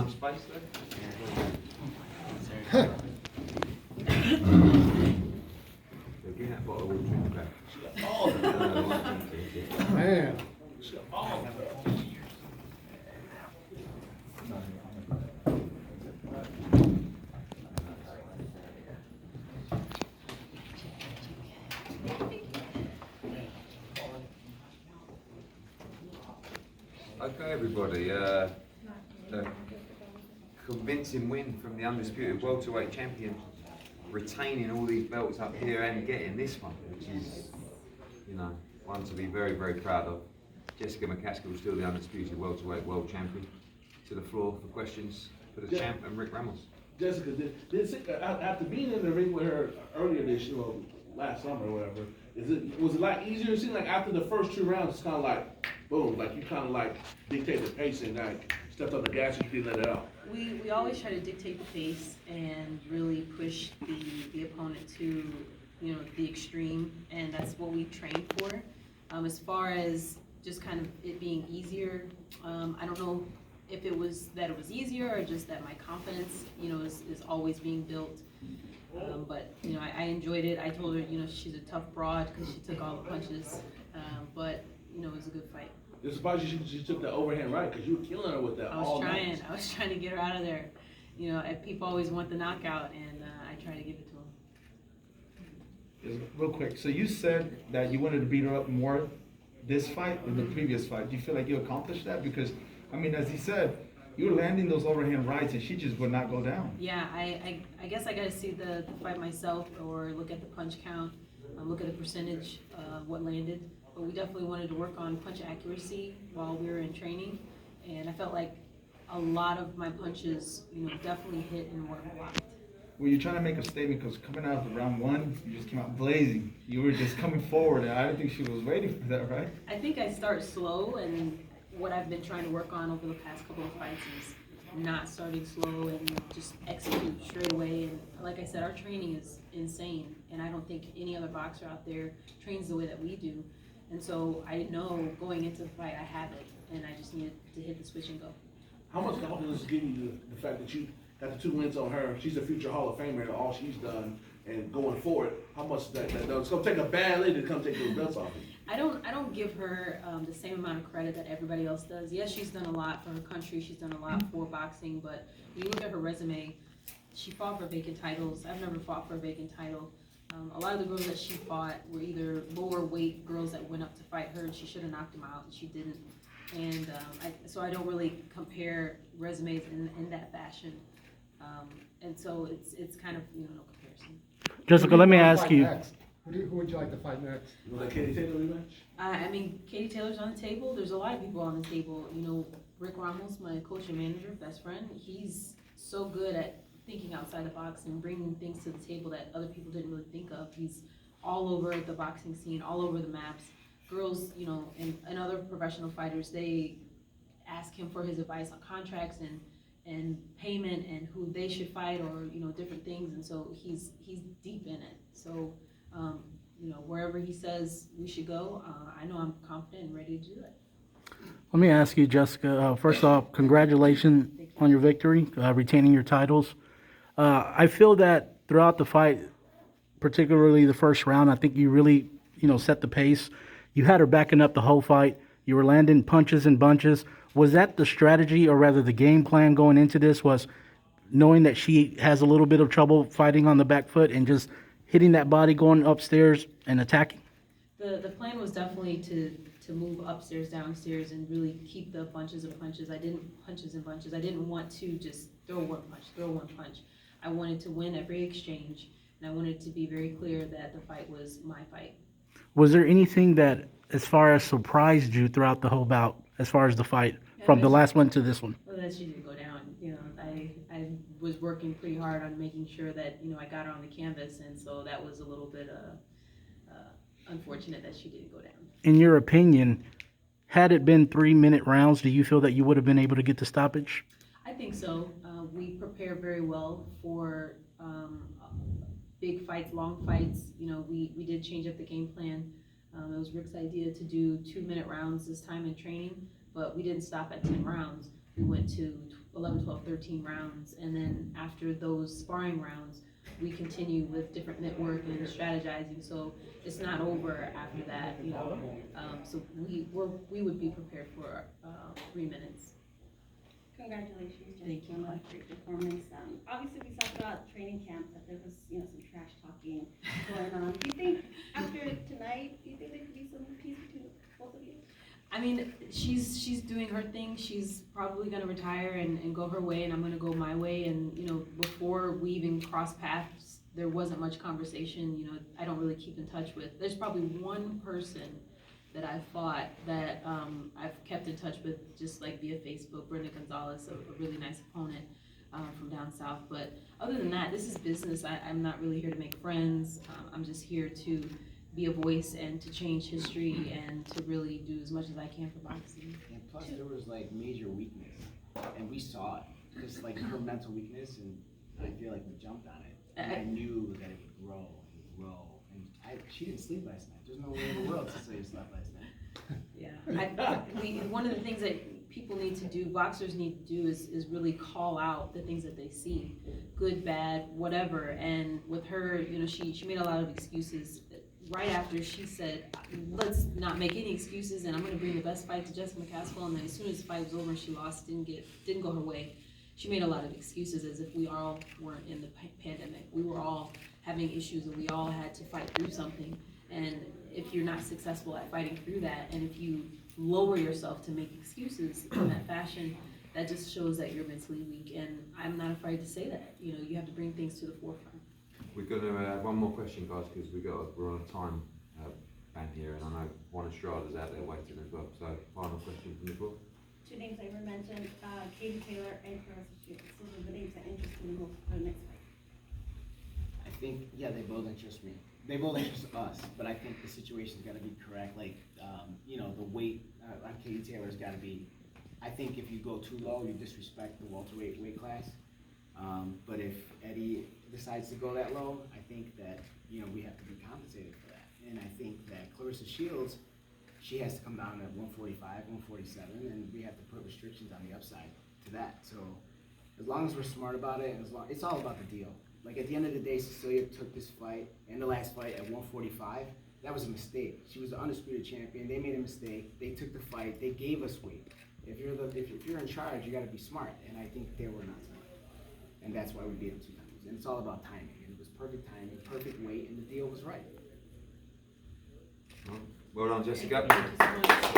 enough space there? Give me that bottle of water in the back. Man. Okay, everybody. A convincing win from the undisputed welterweight champion, retaining all these belts up here and getting this one, which is, you know, one to be very, very proud of. Jessica Mccaskill, still the undisputed welterweight world champion. To the floor for questions for the champ and Rick Ramos. Jessica, after being in the ring with her earlier this year, or last summer or whatever, was it a lot easier? It seemed like after the first 2 rounds, it's kind of like, boom, like you kind of like dictate the pace and like stepped on the gas and you didn't let it out. We always try to dictate the pace and really push the opponent to, you know, the extreme, and that's what we train for. As far as just kind of it being easier, I don't know if it was that it was easier or just that my confidence, you know, is always being built. But, you know, I enjoyed it. I told her, you know, she's a tough broad because she took all the punches. But, you know, it was a good fight. It's surprised she took the overhand right because you were killing her with that all night. I was trying to get her out of there. You know, people always want the knockout, and I try to give it to them. Real quick, so you said that you wanted to beat her up more this fight than the previous fight. Do you feel like you accomplished that? Because, I mean, as he said, you were landing those overhand rights and she just would not go down. Yeah, I guess I got to see the fight myself or look at the punch count, look at the percentage of what landed. But we definitely wanted to work on punch accuracy while we were in training. And I felt like a lot of my punches, you know, definitely hit and were blocked. Were you trying to make a statement? Because coming out of round 1, you just came out blazing. You were just coming forward, and I didn't think she was waiting for that, right? I think I start slow, and what I've been trying to work on over the past couple of fights is not starting slow and just execute straight away. And like I said, our training is insane, and I don't think any other boxer out there trains the way that we do. And so I know going into the fight I have it, and I just needed to hit the switch and go. How much confidence is giving you the fact that you got the 2 wins on her? She's a future Hall of Famer and all she's done, and going forward, how much that it's gonna take a bad lady to come take those belts off of you. I don't give her the same amount of credit that everybody else does. Yes, she's done a lot for her country. She's done a lot for boxing, but when you look at her resume, she fought for vacant titles. I've never fought for a vacant title. A lot of the girls that she fought were either lower weight girls that went up to fight her, and she should have knocked them out, and she didn't. And so I don't really compare resumes in that fashion. And so it's kind of, you know, no comparison. Jessica, let me ask you. Who would you like to fight next? You want that Katie Taylor rematch? I mean, Katie Taylor's on the table. There's a lot of people on the table. You know, Rick Ramos, my coach and manager, best friend, he's so good at thinking outside the box and bringing things to the table that other people didn't really think of. He's all over the boxing scene, all over the maps. Girls, you know, and other professional fighters, they ask him for his advice on contracts and payment and who they should fight, or, you know, different things. And so he's deep in it. So, you know, wherever he says we should go, I know I'm confident and ready to do it. Let me ask you, Jessica, first off, congratulations on your victory, retaining your titles. I feel that throughout the fight, particularly the first round, I think you really, you know, set the pace. You had her backing up the whole fight. You were landing punches and bunches. Was that the strategy, or rather the game plan going into this, was knowing that she has a little bit of trouble fighting on the back foot and just hitting that body, going upstairs and attacking? The plan was definitely to move upstairs, downstairs, and really keep the bunches of punches. I didn't I didn't want to just throw one punch. I wanted to win every exchange, and I wanted to be very clear that the fight was my fight. Was there anything that, as far as surprised you throughout the whole bout, as far as the fight, from the last one to this one? Well, that she didn't go down. You know, I was working pretty hard on making sure that, you know, I got her on the canvas, and so that was a little bit unfortunate that she didn't go down. In your opinion, had it been 3-minute rounds, do you feel that you would have been able to get the stoppage? I think so. We prepare very well for big fights, long fights. You know, we did change up the game plan. It was Rick's idea to do 2-minute rounds this time in training, but we didn't stop at 10 rounds. We went to 11, 12, 13 rounds. And then after those sparring rounds, we continue with different network and strategizing. So it's not over after that, you know. So we would be prepared for 3 minutes. Congratulations, Thank Jessica, on a great performance. Obviously, we saw throughout training camp that there was, some trash talking going on. Do you think after tonight, do you think there could be some peace between both of you? I mean, she's doing her thing. She's probably gonna retire and go her way, and I'm gonna go my way. And before we even crossed paths, there wasn't much conversation. I don't really keep in touch with. There's probably one person that I fought that I've kept in touch with, just like via Facebook. Brenda Gonzalez, a really nice opponent from down south. But other than that, this is business. I'm not really here to make friends. I'm just here to be a voice and to change history and to really do as much as I can for boxing. And plus, there was like major weakness, and we saw it. Just like her mental weakness, and I feel like we jumped on it. And I knew that it would grow and grow. And she didn't sleep last night. There's no way in the world to say you slept last night. Yeah, one of the things that people need to do, boxers need to do, is really call out the things that they see, good, bad, whatever. And with her, she made a lot of excuses. Right after she said, let's not make any excuses, and I'm going to bring the best fight to Jessica Mccaskill. And then as soon as the fight was over and she lost, didn't go her way, she made a lot of excuses as if we all weren't in the pandemic. We were all having issues, and we all had to fight through something. And if you're not successful at fighting through that, and if you lower yourself to make excuses in that fashion, that just shows that you're mentally weak. And I'm not afraid to say that. You have to bring things to the forefront. We're going to have one more question, guys, because we're on a time ban here, and I know Juan Estrada's out there waiting as well. So, final question from the floor. Two names I ever mentioned, Katie Taylor and Claressa Shields. Those are the names that interest me most for the next fight. I think, yeah, they both interest me. They both interest us, but I think the situation's got to be correct. Like, the weight on Katie Taylor's got to be. I think if you go too low, you disrespect the welterweight weight class. But if Eddie decides to go that low, I think that we have to be compensated for that. And I think that Claressa Shields, she has to come down at 145, 147, and we have to put restrictions on the upside to that. So as long as we're smart about it, and it's all about the deal. Like at the end of the day, Cecilia took this fight and the last fight at 145. That was a mistake. She was the undisputed champion. They made a mistake. They took the fight. They gave us weight. If you're in charge, you got to be smart. And I think they were not smart. And that's why we beat them 2 times. And it's all about timing. And it was perfect timing, perfect weight, and the deal was right. Well done, Jessica. Thank you so much.